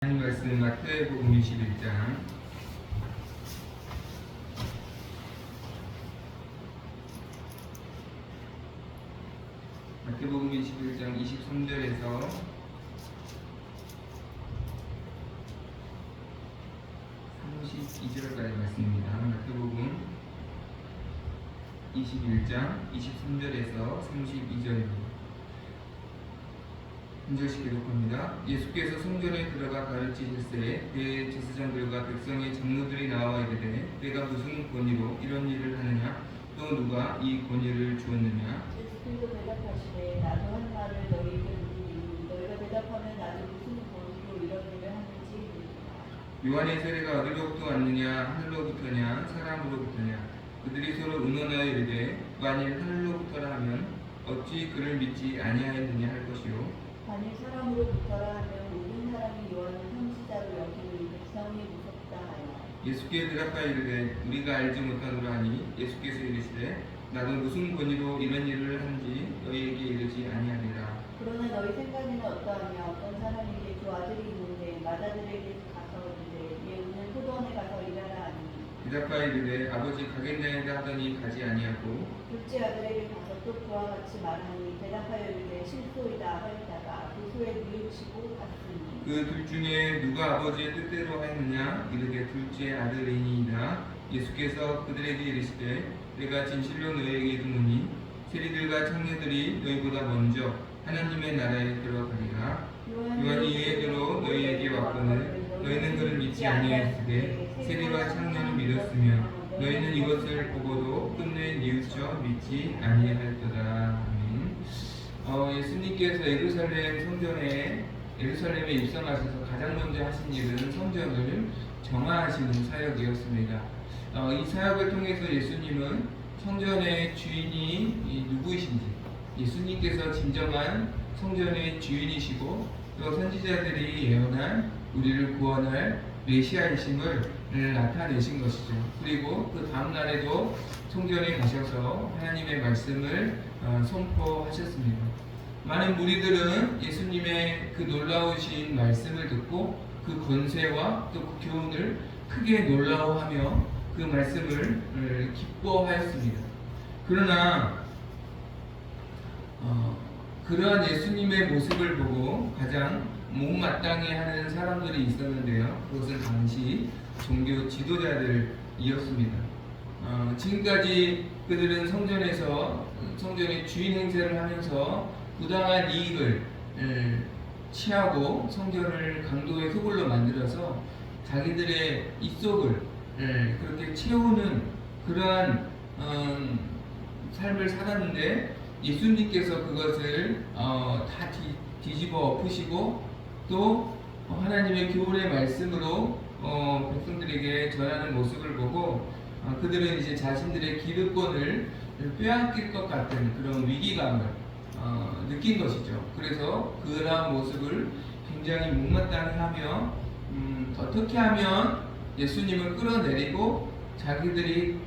하나님 말씀 마태복음 21장 마태복음 21장 23절에서 32절까지 말씀입니다. 마태복음 21장 23절에서 32절입니다. 인절식 기록합니다. 예수께서 성전에 들어가 가르치실세 대제사장들과 백성의 장로들이 나와 이르되 내가 무슨 권위로 이런 일을 하느냐 또 누가 이 권위를 주었느냐. 예수께서 대답하시되 나도 한 말을 너희에게 묻으니 너희가 대답하면 나도 무슨 권위로 이런 일을 하는지 묻으라. 요한의 세례가 어디로부터 왔느냐 하늘로부터냐 사람으로부터냐. 그들이 서로 의논하여 이르되 만일 하늘로부터라 하면 어찌 그를 믿지 아니하였느냐 할 것이요 만일 사람으로부터라 하면 모든 사람이 요한을 선지자로 여기니 백성이 무섭다 하여. 예수께 대답하여 이르되 우리가 알지 못하노라 하니 예수께서 이르시되 나도 무슨 권위로 이런 일을 하는지 너희에게 이르지 아니하리라. 그러나 너희 생각에는 어떠하냐. 어떤 사람에게 두 아들이 있는데 맏아들에게 가서 이르되 얘는 포도원에 가서 일하라 하니 대답하여 이르되 아버지 가겠나이다 하더니 가지 아니하고 둘째 아들에게 가서 또 그와 같이 말하니 대답하여 이르되 실소이다 하였다가 그 후에 뉘우치고 갔으니 그 둘 중에 누가 아버지의 뜻대로 하였느냐 이르되 둘째 아들이니이다. 예수께서 그들에게 이르시되 내가 진실로 너희에게 이르노니 세리들과 청년들이 너희보다 먼저 하나님의 나라에 들어가리라. 요한이 유예대로 너희에게 왔거늘 너희는 그를 믿지 아니하였으되 세리와 청년을 믿었으며 너희는 이것을 보고도 끝내 뉘우쳐 믿지 아니하였도다. 아멘. 예수님께서 예루살렘에 입성하셔서 가장 먼저 하신 일은 성전을 정화하시는 사역이었습니다. 이 사역을 통해서 예수님은 성전의 주인이 누구이신지, 예수님께서 진정한 성전의 주인이시고 또 선지자들이 예언한 우리를 구원할 메시아이심을 나타내신 것이죠. 그리고 그 다음 날에도 성전에 가셔서 하나님의 말씀을 선포하셨습니다. 많은 무리들은 예수님의 그 놀라우신 말씀을 듣고 그 권세와 또 그 교훈을 크게 놀라워하며 그 말씀을 기뻐하였습니다. 그러나 그러한 예수님의 모습을 보고 가장 못마땅해하는 사람들이 있었는데요. 그것은 당시 종교 지도자들이었습니다. 지금까지 그들은 성전의 주인 행세를 하면서 부당한 이익을 취하고 성전을 강도의 흙으로 만들어서 자기들의 입속을 그렇게 채우는 그러한 삶을 살았는데 예수님께서 그것을 다 뒤집어 엎으시고 또 하나님의 교훈의 말씀으로 백성들에게 전하는 모습을 보고 그들은 이제 자신들의 기득권을 빼앗길 것 같은 그런 위기감을 느낀 것이죠. 그래서 그러한 모습을 굉장히 못마땅해하며 어떻게 하면 예수님을 끌어내리고 자기들이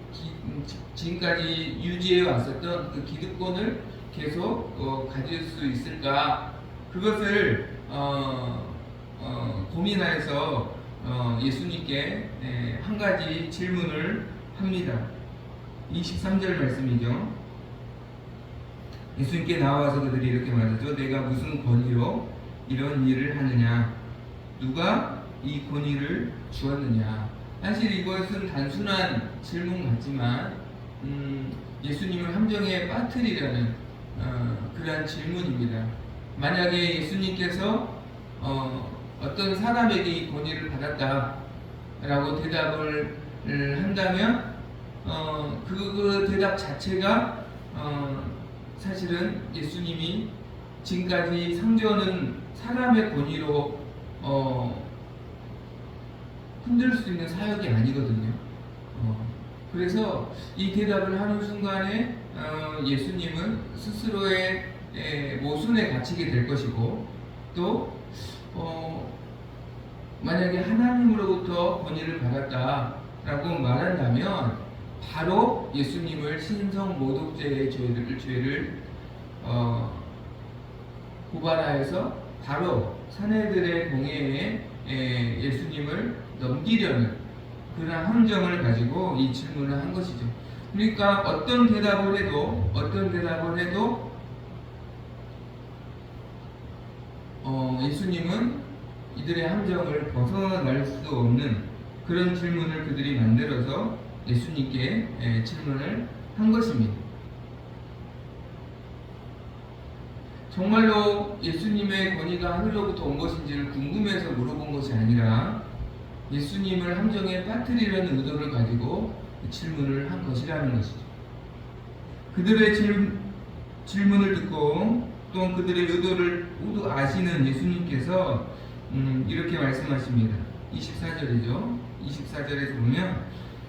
지금까지 유지해 왔었던 그 기득권을 계속 가질 수 있을까, 그것을 고민하여서 예수님께 한 가지 질문을 합니다. 23절 말씀이죠. 예수님께 나와서 그들이 이렇게 말하죠. 내가 무슨 권위로 이런 일을 하느냐, 누가 이 권위를 주었느냐. 사실 이것은 단순한 질문 같지만 예수님을 함정에 빠뜨리려는 그러한 질문입니다. 만약에 예수님께서 어떤 사람에게 이 권위를 받았다라고 대답을 한다면 그 대답 자체가 사실은 예수님이 지금까지 성전은 사람의 권위로 흔들 수 있는 사역이 아니거든요. 그래서 이 대답을 하는 순간에 예수님은 스스로의 모순에 갇히게 될 것이고 또 만약에 하나님으로부터 권위를 받았다라고 말한다면 바로 예수님을 신성모독죄의 죄를 고발하여서 바로 사내들의 공회에 예수님을 넘기려는 그런 함정을 가지고 이 질문을 한 것이죠. 그러니까 어떤 대답을 해도 예수님은 이들의 함정을 벗어날 수 없는 그런 질문을 그들이 만들어서 예수님께 질문을 한 것입니다. 정말로 예수님의 권위가 하늘로부터 온 것인지를 궁금해서 물어본 것이 아니라 예수님을 함정에 빠뜨리려는 의도를 가지고 질문을 한 것이라는 것이죠. 그들의 질문을 듣고 또 그들의 의도를 모두 아시는 예수님께서 이렇게 말씀하십니다. 24절이죠. 24절에서 보면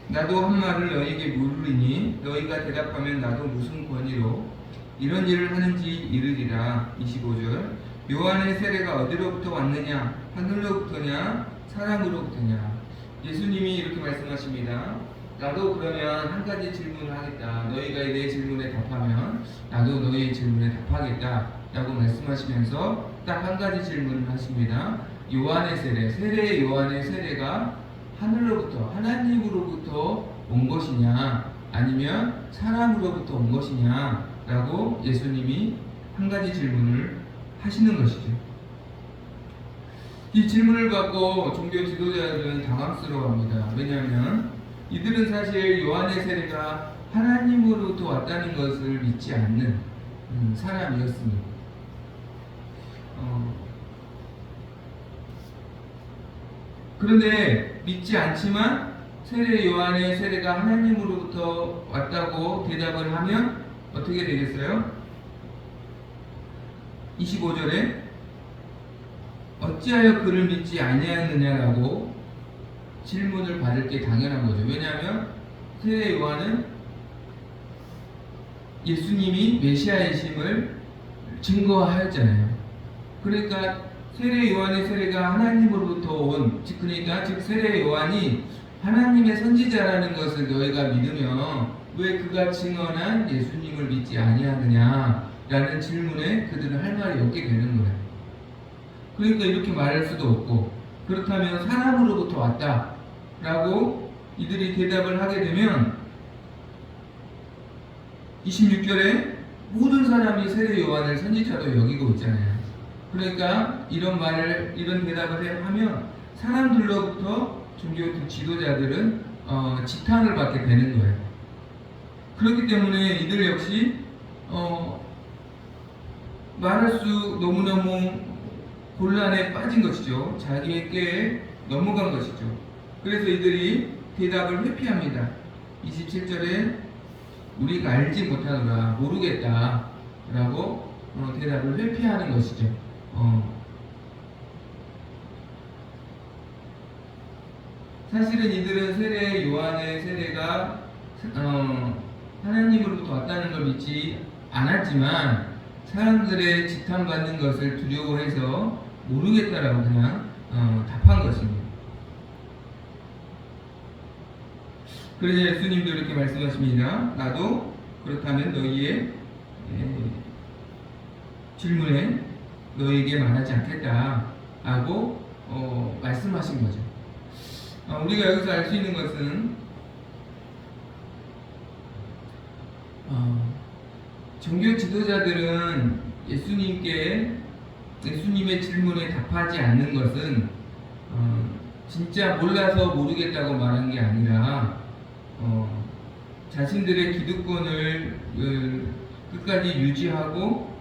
나도 한 말을 너희에게 물으리니 너희가 대답하면 나도 무슨 권위로 이런 일을 하는지 이르리라. 25절 요한의 세례가 어디로부터 왔느냐 하늘로부터냐 사람으로부터냐. 예수님이 이렇게 말씀하십니다. 나도 그러면 한 가지 질문을 하겠다. 너희가 내 질문에 답하면 나도 너희의 질문에 답하겠다 라고 말씀하시면서 딱 한 가지 질문을 하십니다. 요한의 세례 요한의 세례가 하늘로부터 하나님으로부터 온 것이냐 아니면 사람으로부터 온 것이냐 라고 예수님이 한 가지 질문을 하시는 것이죠. 이 질문을 갖고 종교 지도자들은 당황스러워합니다. 왜냐하면 이들은 사실 요한의 세례가 하나님으로부터 왔다는 것을 믿지 않는 사람이었습니다. 그런데 믿지 않지만 요한의 세례가 하나님으로부터 왔다고 대답을 하면 어떻게 되겠어요? 25절에 어찌하여 그를 믿지 아니하느냐라고 질문을 받을 게 당연한 거죠. 왜냐하면 세례 요한은 예수님이 메시아이심을 증거하였잖아요. 그러니까 세례 요한의 세례가 하나님으로부터 온, 그러니까 즉 세례 요한이 하나님의 선지자라는 것을 너희가 믿으면 왜 그가 증언한 예수님을 믿지 아니하느냐라는 질문에 그들은 할 말이 없게 되는 거예요. 그러니까 이렇게 말할 수도 없고, 그렇다면 사람으로부터 왔다라고 이들이 대답을 하게 되면 26절에 모든 사람이 세례 요한을 선지자로 여기고 있잖아요. 그러니까 이런 대답을 하면 사람들로부터 종교 지도자들은 지탄을 받게 되는 거예요. 그렇기 때문에 이들 역시 말할 수 너무너무 곤란에 빠진 것이죠. 자기의 꾀에 넘어간 것이죠. 그래서 이들이 대답을 회피합니다. 27절에 우리가 알지 못하노라, 모르겠다 라고 대답을 회피하는 것이죠. 사실은 이들은 세례 요한의 세례가 하나님으로부터 왔다는 걸 믿지 않았지만 사람들의 지탄받는 것을 두려워해서 모르겠다라고 그냥 답한 것입니다. 그래서 예수님도 이렇게 말씀하십니다. 나도 그렇다면 너희의 질문에 너희에게 말하지 않겠다 라고 말씀하신 거죠. 우리가 여기서 알 수 있는 것은 종교 지도자들은 예수님의 질문에 답하지 않는 것은 진짜 몰라서 모르겠다고 말한 게 아니라 자신들의 기득권을 끝까지 유지하고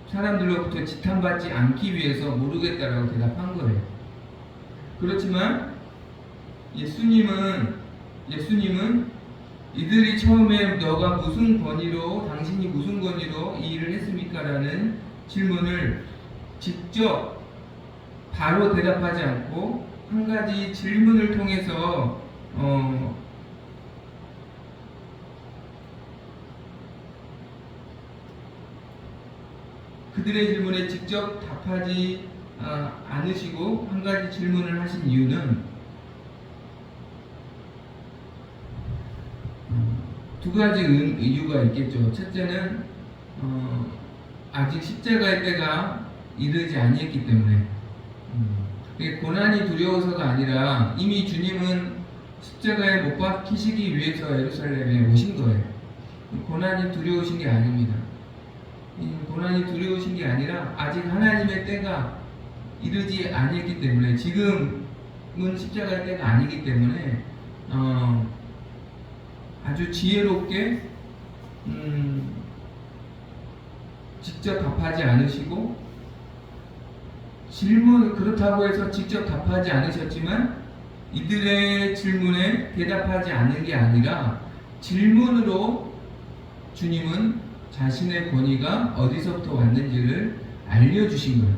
사람들로부터 지탄받지 않기 위해서 모르겠다라고 대답한 거예요. 그렇지만 예수님은 이들이 처음에 너가 무슨 권위로, 당신이 무슨 권위로 이 일을 했습니까? 라는 질문을 직접 바로 대답하지 않고 한 가지 질문을 통해서 그들의 질문에 직접 답하지 않으시고 한 가지 질문을 하신 이유는 두 가지 이유가 있겠죠. 첫째는 아직 십자가의 때가 이르지 아니했기 때문에 이게 고난이 두려워서가 아니라 이미 주님은 십자가에 못 박히시기 위해서 예루살렘에 오신 거예요. 고난이 두려우신 게 아닙니다. 고난이 두려우신 게 아니라 아직 하나님의 때가 이르지 아니었기 때문에, 지금은 십자가의 때가 아니기 때문에 아주 지혜롭게 직접 답하지 않으시고, 질문 그렇다고 해서 직접 답하지 않으셨지만 이들의 질문에 대답하지 않는 게 아니라 질문으로 주님은 자신의 권위가 어디서부터 왔는지를 알려주신 거예요.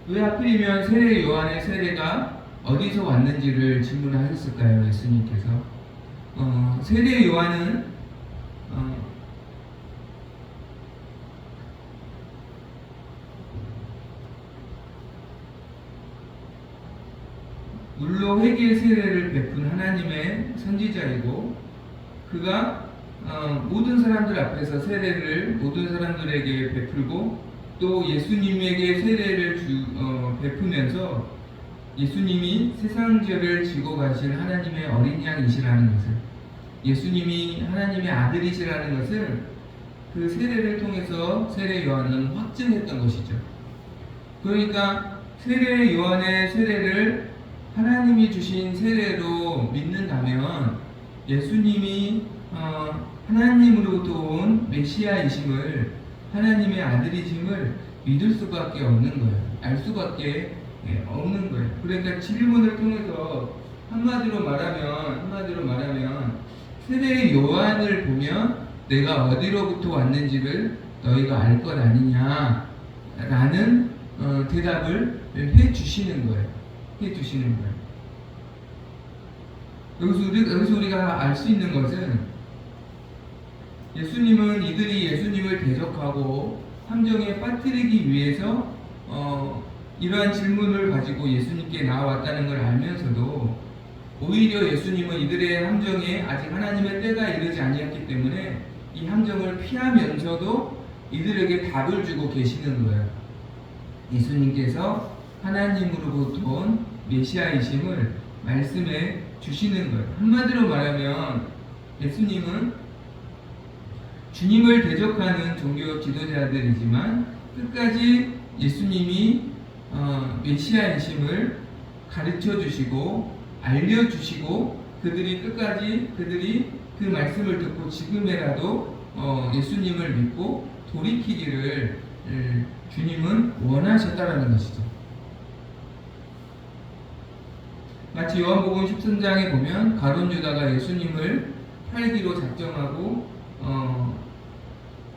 왜 하필이면 세례 요한의 세례가 어디서 왔는지를 질문하셨을까요? 예수님께서 세례 요한은 물로 회개의 세례를 베푼 하나님의 선지자이고, 그가 모든 사람들 앞에서 세례를 모든 사람들에게 베풀고, 또 예수님에게 세례를 베푸면서 예수님이 세상 죄를 지고 가실 하나님의 어린 양이시라는 것을, 예수님이 하나님의 아들이시라는 것을 그 세례를 통해서 세례 요한은 확증했던 것이죠. 그러니까 세례 요한의 세례를 하나님이 주신 세례로 믿는다면 예수님이 하나님으로부터 온 메시아이심을, 하나님의 아들이심을 믿을 수밖에 없는 거예요. 알 수밖에 없는 거예요. 그러니까 질문을 통해서 한마디로 말하면 세례 요한을 보면 내가 어디로부터 왔는지를 너희가 알 것 아니냐 라는 대답을 해주시는 거예요. 여기서 우리가 알 수 있는 것은, 예수님은 이들이 예수님을 대적하고 함정에 빠뜨리기 위해서 이러한 질문을 가지고 예수님께 나왔다는 걸 알면서도, 오히려 예수님은 이들의 함정에 아직 하나님의 때가 이르지 아니었기 때문에 이 함정을 피하면서도 이들에게 답을 주고 계시는 거예요. 예수님께서 하나님으로부터 온 메시아이심을 말씀해 주시는 거예요. 한마디로 말하면 예수님은 주님을 대적하는 종교 지도자들이지만 끝까지 예수님이 메시아이심을 가르쳐 주시고 알려주시고, 그들이 그 말씀을 듣고 지금이라도 예수님을 믿고 돌이키기를 주님은 원하셨다라는 것이죠. 마치 요한복음 13장에 보면 가룟 유다가 예수님을 팔기로 작정하고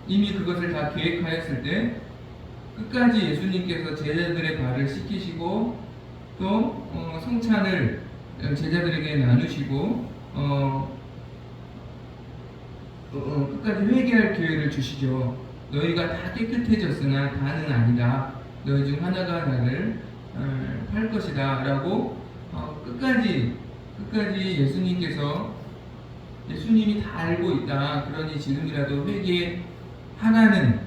이미 그것을 다 계획하였을 때 끝까지 예수님께서 제자들의 발을 씻기시고, 또 성찬을 제자들에게 나누시고 끝까지 회개할 기회를 주시죠. 너희가 다 깨끗해졌으나 다는 아니다. 너희 중 하나가 나를 팔 것이다 라고 끝까지 예수님이 다 알고 있다. 그러니 지금이라도 회개하라는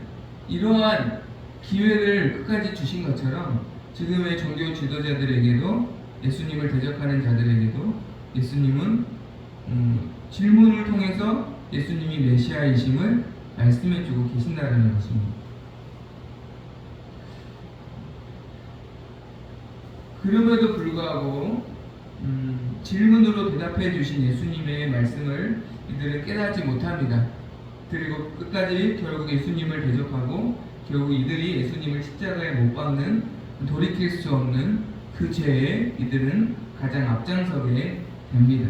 이러한 기회를 끝까지 주신 것처럼, 지금의 종교 지도자들에게도, 예수님을 대적하는 자들에게도 예수님은 질문을 통해서 예수님이 메시아이심을 말씀해주고 계신다는 것입니다. 그럼에도 불구하고 질문으로 대답해 주신 예수님의 말씀을 이들은 깨닫지 못합니다. 그리고 끝까지 결국 예수님을 대적하고, 결국 이들이 예수님을 십자가에 못 박는, 돌이킬 수 없는 그 죄에 이들은 가장 앞장서게 됩니다.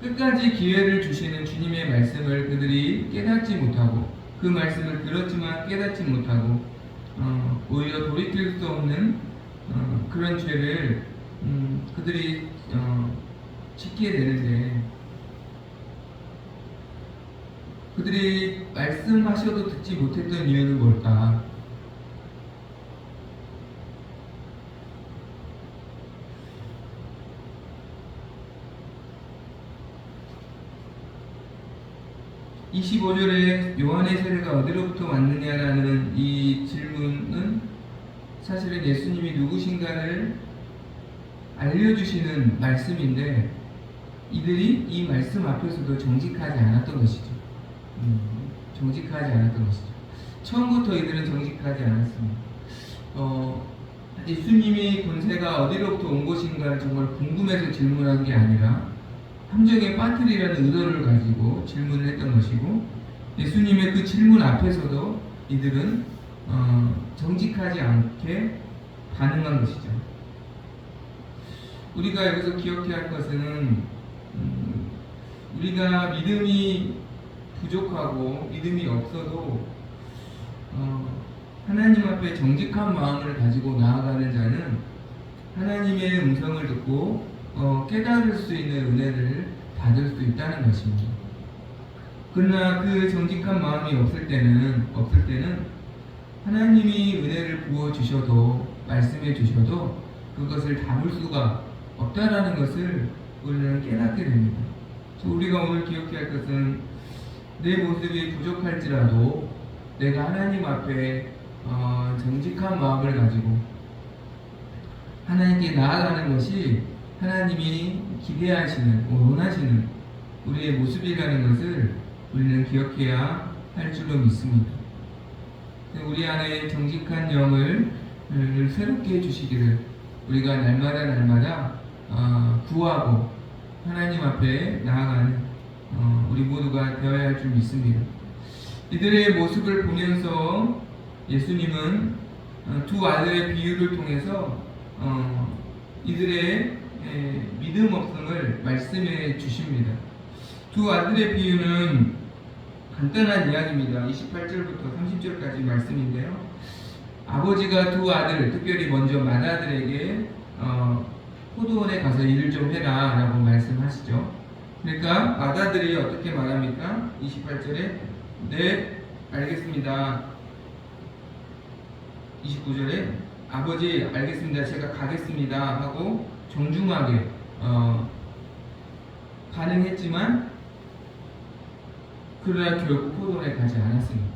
끝까지 기회를 주시는 주님의 말씀을 그들이 깨닫지 못하고, 그 말씀을 들었지만 깨닫지 못하고 오히려 돌이킬 수 없는 그런 죄를 그들이 짓게 되는데, 그들이 말씀하셔도 듣지 못했던 이유는 뭘까? 이 25절에 요한의 세례가 어디로부터 왔느냐라는 이 질문은 사실은 예수님이 누구신가를 알려주시는 말씀인데 이들이 이 말씀 앞에서도 정직하지 않았던 것이죠. 정직하지 않았던 것이죠. 처음부터 이들은 정직하지 않았습니다. 예수님이 권세가 어디로부터 온 것인가를 정말 궁금해서 질문한 게 아니라 함정에 빠뜨리라는 의도를 가지고 질문을 했던 것이고 예수님의 그 질문 앞에서도 이들은 정직하지 않게 반응한 것이죠. 우리가 여기서 기억해야 할 것은 우리가 믿음이 부족하고 믿음이 없어도 하나님 앞에 정직한 마음을 가지고 나아가는 자는 하나님의 음성을 듣고 깨달을 수 있는 은혜를 받을 수 있다는 것입니다. 그러나 그 정직한 마음이 없을 때는 하나님이 은혜를 부어 주셔도 말씀해 주셔도 그것을 담을 수가 없다라는 것을 우리는 깨닫게 됩니다. 우리가 오늘 기억해야 할 것은 내 모습이 부족할지라도 내가 하나님 앞에 정직한 마음을 가지고 하나님께 나아가는 것이 하나님이 기대하시는, 원하시는 우리의 모습이라는 것을 우리는 기억해야 할 줄로 믿습니다. 우리 안에 정직한 영을 새롭게 해주시기를 우리가 날마다 구하고 하나님 앞에 나아가는 우리 모두가 되어야 할 줄 믿습니다. 이들의 모습을 보면서 예수님은 두 아들의 비유를 통해서 이들의 믿음 없음을 말씀해 주십니다. 두 아들의 비유는 간단한 이야기입니다. 28절부터 30절까지 말씀인데요. 아버지가 두 아들, 특별히 먼저 맏아들에게 포도원에 가서 일을 좀 해라 라고 말씀하시죠. 그러니까 맏아들이 어떻게 말합니까? 28절에 네 알겠습니다. 29절에 아버지 알겠습니다. 제가 가겠습니다 하고 정중하게 반응했지만 그러나 결국 포도원에 가지 않았습니다.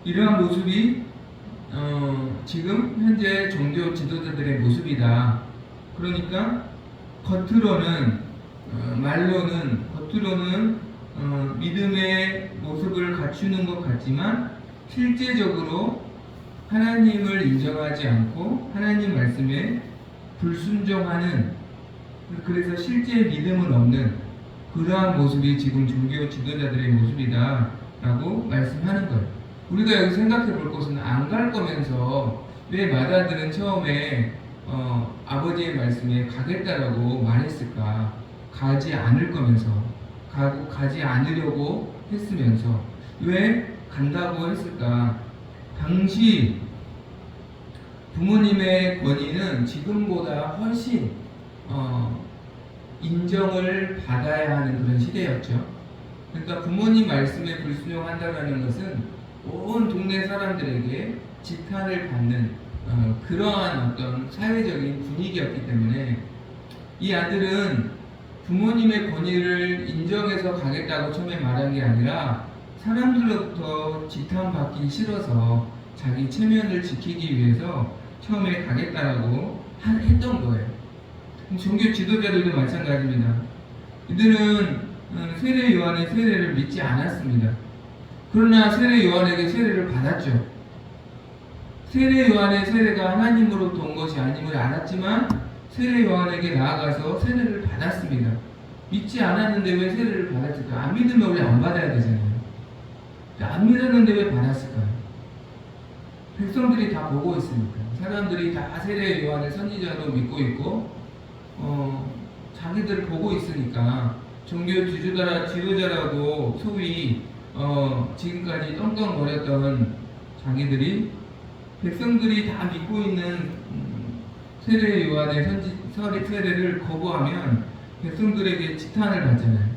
이러한 모습이 지금 현재 종교 지도자들의 모습이다. 그러니까 겉으로는 믿음의 모습을 갖추는 것 같지만 실제적으로 하나님을 인정하지 않고 하나님 말씀에 불순종하는, 그래서 실제 믿음은 없는 그러한 모습이 지금 종교 지도자들의 모습이다 라고 말씀하는 거예요. 우리가 여기 생각해 볼 것은 안 갈 거면서 왜 맏아들은 처음에 아버지의 말씀에 가겠다라고 말했을까? 가지 않을 거면서 가지 않으려고 했으면서 왜 간다고 했을까? 당시 부모님의 권위는 지금보다 훨씬 인정을 받아야 하는 그런 시대였죠. 그러니까 부모님 말씀에 불순종한다는 것은 온 동네 사람들에게 지탄을 받는 그러한 어떤 사회적인 분위기였기 때문에 이 아들은 부모님의 권위를 인정해서 가겠다고 처음에 말한 게 아니라 사람들로부터 지탄받기 싫어서 자기 체면을 지키기 위해서 처음에 가겠다라고 했던 거예요. 종교 지도자들도 마찬가지입니다. 이들은 세례 요한의 세례를 믿지 않았습니다. 그러나 세례 요한에게 세례를 받았죠. 세례 요한의 세례가 하나님으로부터 온 것이 아님을 알았지만 세례 요한에게 나아가서 세례를 받았습니다. 믿지 않았는데 왜 세례를 받았을까? 안 믿으면 원래 안 받아야 되잖아요. 안 믿었는데 왜 받았을까요? 백성들이 다 보고 있으니까. 사람들이 다 세례 요한을 선지자로 믿고 있고 자기들 보고 있으니까 종교 지도자라고 소위 지금까지 떵떵거렸던 자기들이 백성들이 다 믿고 있는 세례 요한의 세례를 거부하면 백성들에게 지탄을 받잖아요.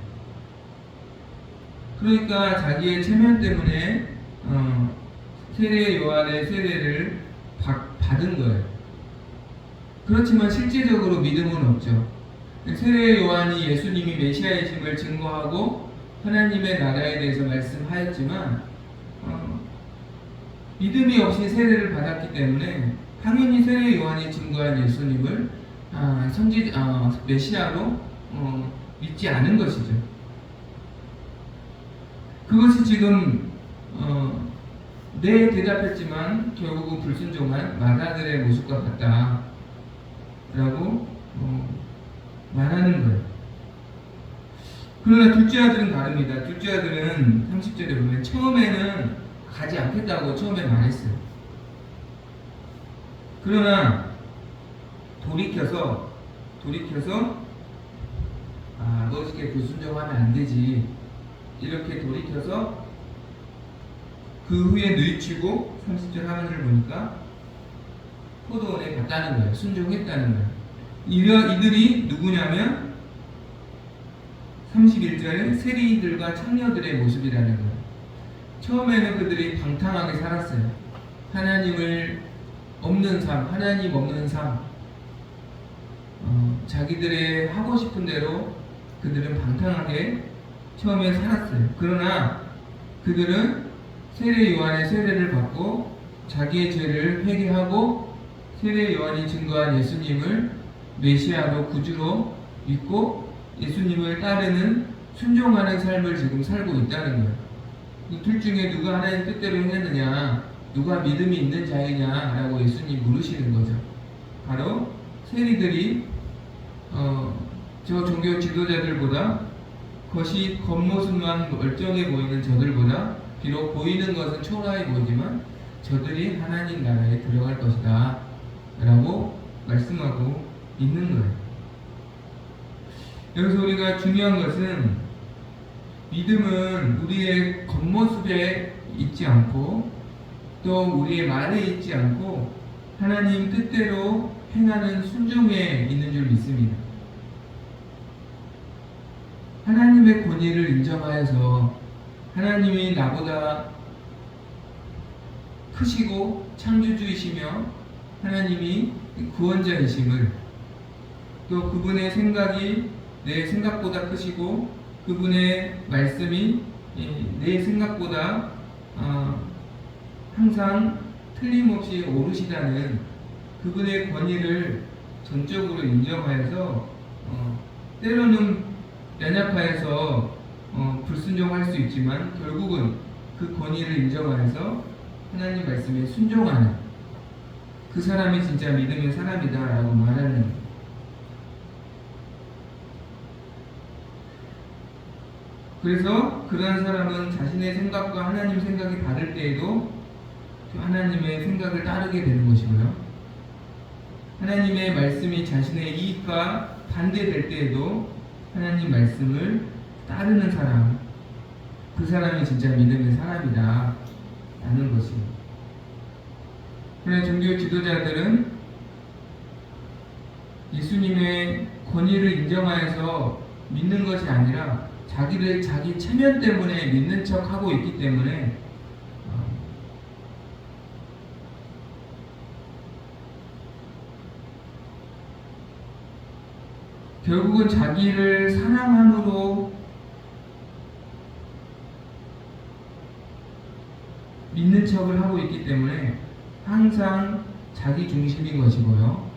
그러니까 자기의 체면 때문에 세례 요한의 세례를 받은 거예요. 그렇지만 실제적으로 믿음은 없죠. 세례 요한이 예수님이 메시아이심을 증거하고 하나님의 나라에 대해서 말씀하였지만 믿음이 없이 세례를 받았기 때문에 당연히 세례 요한이 증거한 예수님을 메시아로 믿지 않은 것이죠. 그것이 지금 네 대답했지만 결국은 불순종한 마다들의 모습과 같다라고 말하는 거예요. 그러나 둘째 아들은 다릅니다. 둘째 아들은 30절에 보면 처음에는 가지 않겠다고 처음에 말했어요. 그러나 돌이켜서 너 이렇게 불순종하면 안 되지, 이렇게 돌이켜서 그 후에 뉘우치고 30절 하반절을 보니까 포도원에 갔다는 거예요. 순종했다는 거예요. 이들이 누구냐면 31절에 세리들과 창녀들의 모습이라는 거예요. 처음에는 그들이 방탕하게 살았어요. 하나님 없는 삶, 자기들의 하고 싶은 대로 그들은 방탕하게 처음에 살았어요. 그러나 그들은 세례 요한의 세례를 받고 자기의 죄를 회개하고 세례 요한이 증거한 예수님을 메시아로 구주로 믿고 예수님을 따르는 순종하는 삶을 지금 살고 있다는 거예요. 이 둘 중에 누가 하나님 뜻대로 행했느냐, 누가 믿음이 있는 자이냐라고 예수님 물으시는 거죠. 바로 세리들이 저 종교 지도자들보다 겉모습만 멀쩡해 보이는 저들보다 비록 보이는 것은 초라해 보이지만 저들이 하나님 나라에 들어갈 것이다 라고 말씀하고 있는 거예요. 여기서 우리가 중요한 것은 믿음은 우리의 겉모습에 있지 않고 또 우리의 말에 있지 않고 하나님 뜻대로 행하는 순종에 있는 줄 믿습니다. 하나님의 권위를 인정하여서 하나님이 나보다 크시고 창조주이시며 하나님이 구원자이심을, 또 그분의 생각이 내 생각보다 크시고 그분의 말씀이 내 생각보다 항상 틀림없이 옳으시다는 그분의 권위를 전적으로 인정하여서 때로는 연약하여서 불순종할 수 있지만 결국은 그 권위를 인정하여서 하나님 말씀에 순종하는 그 사람이 진짜 믿음의 사람이다 라고 말하는, 그래서 그러한 사람은 자신의 생각과 하나님 생각이 다를 때에도 하나님의 생각을 따르게 되는 것이고요. 하나님의 말씀이 자신의 이익과 반대될 때에도 하나님 말씀을 따르는 사람, 그 사람이 진짜 믿음의 사람이다 라는 것입니다. 그러나 종교 지도자들은 예수님의 권위를 인정하여서 믿는 것이 아니라 자기 체면 때문에 믿는 척 하고 있기 때문에 결국은 자기를 사랑함으로 믿는 척을 하고 있기 때문에 항상 자기 중심인 것이고요.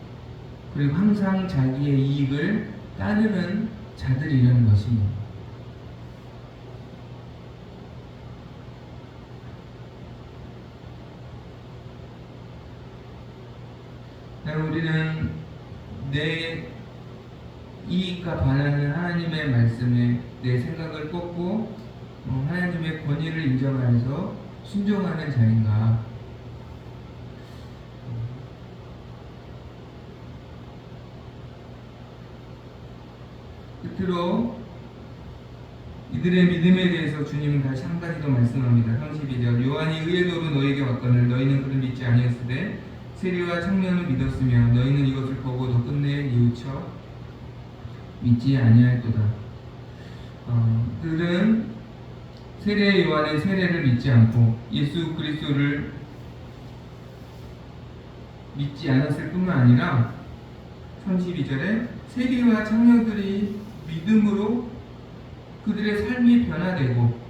그리고 항상 자기의 이익을 따르는 자들이라는 것입니다. 우리는 내 이익과 반하는 하나님의 말씀에 내 생각을 꺾고 하나님의 권위를 인정하여서 순종하는 자인가? 끝으로 이들의 믿음에 대해서 주님은 다시 한 가지 더 말씀합니다. 32절 요한이 의의 도로 너희에게 왔거늘 너희는 그를 믿지 아니했으되 세리와 청년을 믿었으며 너희는 이것을 보고도 끝내 뉘우쳐 믿지 아니할도다. 그들은 세례 요한의 세례를 믿지 않고 예수 그리스도를 믿지 않았을 뿐만 아니라 32절에 세리와 창녀들이 믿음으로 그들의 삶이 변화되고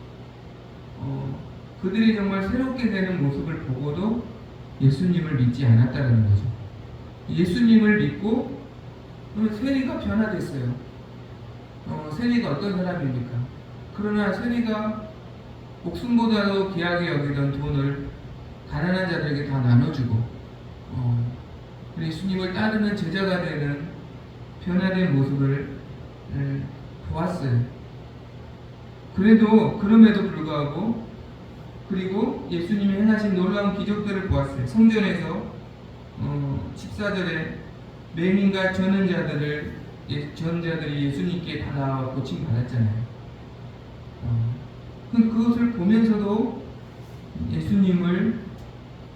그들이 정말 새롭게 되는 모습을 보고도 예수님을 믿지 않았다는 거죠. 예수님을 믿고 세리가 변화됐어요. 세리가 어떤 사람입니까? 그러나 세리가 목숨보다도 귀하게 여기던 돈을 가난한 자들에게 다 나눠주고 예수님을 따르는 제자가 되는 변화된 모습을 보았어요. 그럼에도 불구하고 그리고 예수님이 행하신 놀라운 기적들을 보았어요. 성전에서 14절에 맹인과 전는 자들이 예수님께 다 나와 고침 받았잖아요. 그것을 보면서도 예수님을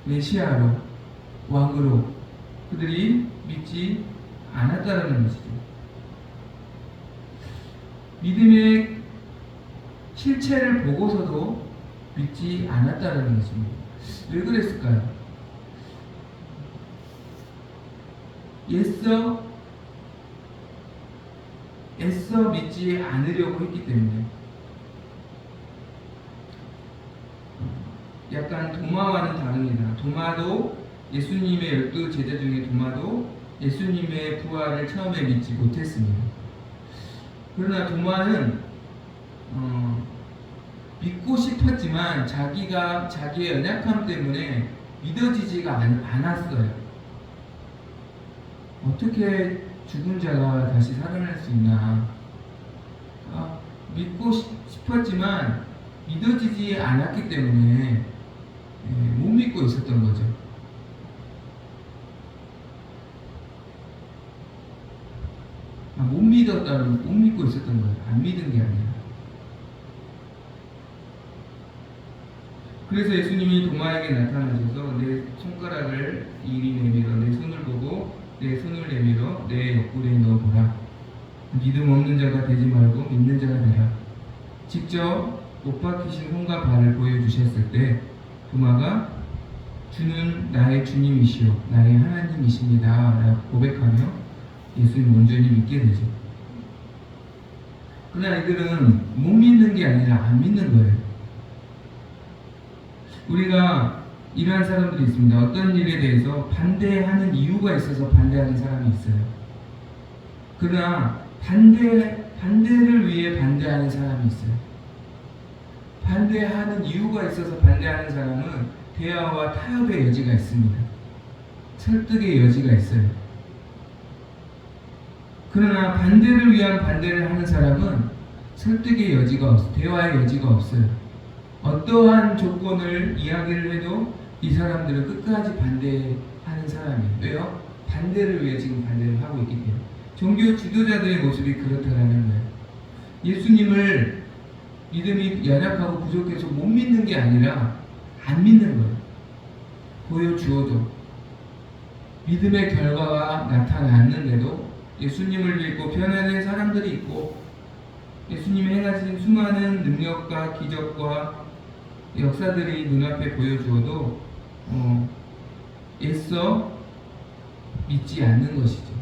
메시아로 왕으로 그들이 믿지 않았다는 것이죠. 믿음의 실체를 보고서도 믿지 않았다는 것입니다. 왜 그랬을까요? 애써 믿지 않으려고 했기 때문에. 약간 도마와는 다릅니다. 도마도 예수님의 12 제자 중에 도마도 예수님의 부활을 처음에 믿지 못했습니다. 그러나 도마는 믿고 싶었지만 자기의 연약함 때문에 믿어지지가 않았어요. 어떻게 죽은 자가 다시 살아날 수 있나? 믿고 싶었지만 믿어지지 않았기 때문에 못 믿고 있었던 거죠. 못 믿고 있었던 거예요. 안 믿은 게 아니라. 그래서 예수님이 도마에게 나타나셔서 내 손가락을 이리 내밀어 내 손을 보고 내 손을 내밀어 내 옆구리에 넣어보라. 믿음 없는 자가 되지 말고 믿는 자가 되라. 직접 못 박히신 손과 발을 보여주셨을 때 도마가 주는 나의 주님이시오 나의 하나님이십니다 라고 고백하며 예수님 온전히 믿게 되죠. 그러나 이들은 못 믿는 게 아니라 안 믿는 거예요. 우리가 이러한 사람들이 있습니다. 어떤 일에 대해서 반대하는 이유가 있어서 반대하는 사람이 있어요. 그러나 반대를 위해 반대하는 사람이 있어요. 반대하는 이유가 있어서 반대하는 사람은 대화와 타협의 여지가 있습니다. 설득의 여지가 있어요. 그러나 반대를 위한 반대를 하는 사람은 설득의 여지가 없어요. 대화의 여지가 없어요. 어떠한 조건을 이야기를 해도 이 사람들은 끝까지 반대하는 사람이에요. 왜요? 반대를 위해 지금 반대를 하고 있기 때문에. 종교 지도자들의 모습이 그렇다는 거예요. 예수님을 믿음이 연약하고 부족해서 못 믿는 게 아니라 안 믿는 거예요. 보여주어도 믿음의 결과가 나타났는데도 예수님을 믿고 변화된 사람들이 있고 예수님이 행하신 수많은 능력과 기적과 역사들이 눈앞에 보여주어도 애써 믿지 않는 것이죠.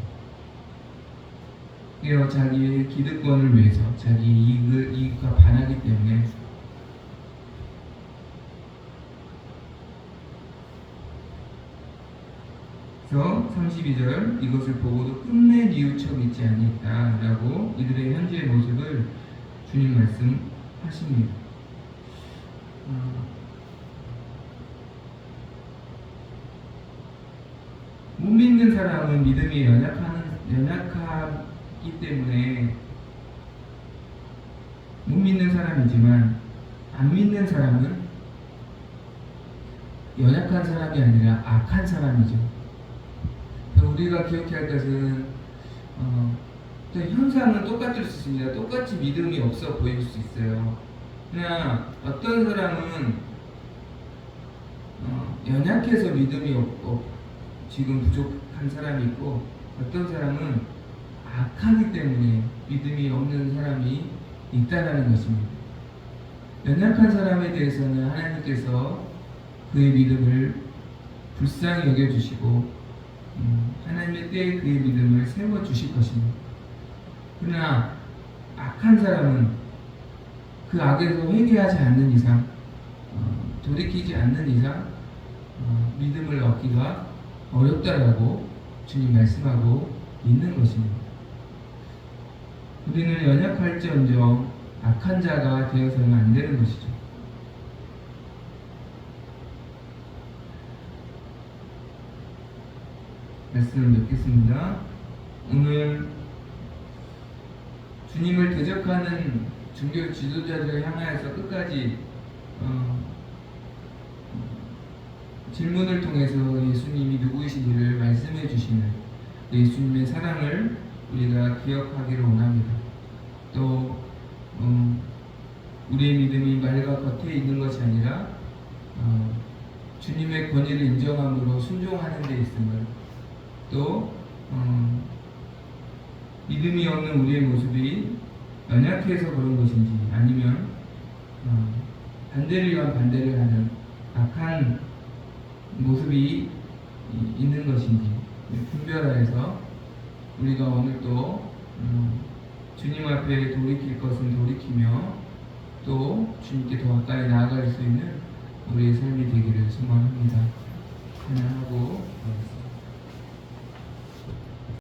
자기의 기득권을 위해서 자기 이익과 반하기 때문에. 그래서 32절 이것을 보고도 끝내 뉘우쳐 믿지 아니했다 라고 이들의 현재의 모습을 주님 말씀하십니다. 못 믿는 사람은 믿음이 연약하기 때문에 못 믿는 사람이지만 안 믿는 사람은 연약한 사람이 아니라 악한 사람이죠. 우리가 기억해야 할 것은 현상은 똑같을 수 있습니다. 똑같이 믿음이 없어 보일 수 있어요. 그러나 어떤 사람은 연약해서 믿음이 없고 지금 부족한 사람이 있고 어떤 사람은 악하기 때문에 믿음이 없는 사람이 있다는 것입니다. 연약한 사람에 대해서는 하나님께서 그의 믿음을 불쌍히 여겨주시고 하나님의 때에 그의 믿음을 세워주실 것입니다. 그러나 악한 사람은 그 악에서 회개하지 않는 이상, 돌이키지 않는 이상 믿음을 얻기가 어렵다라고 주님 말씀하고 있는 것입니다. 우리는 연약할지언정 악한 자가 되어서는 안 되는 것이죠. 말씀을 맺겠습니다. 오늘 주님을 대적하는 종교 지도자들을 향하여서 끝까지 질문을 통해서 예수님이 누구이신지를 말씀해 주시는 예수님의 사랑을 우리가 기억하기를 원합니다. 또 우리의 믿음이 말과 겉에 있는 것이 아니라 주님의 권위를 인정함으로 순종하는 데 있음을, 또 믿음이 없는 우리의 모습이 연약해서 그런 것인지 아니면 반대를 위한 반대를 하는 악한 모습이 있는 것인지 분별하여서 우리가 오늘 또 주님 앞에 돌이킬 것은 돌이키며 또 주님께 더 가까이 나아갈 수 있는 우리의 삶이 되기를 소망합니다. 하나 하고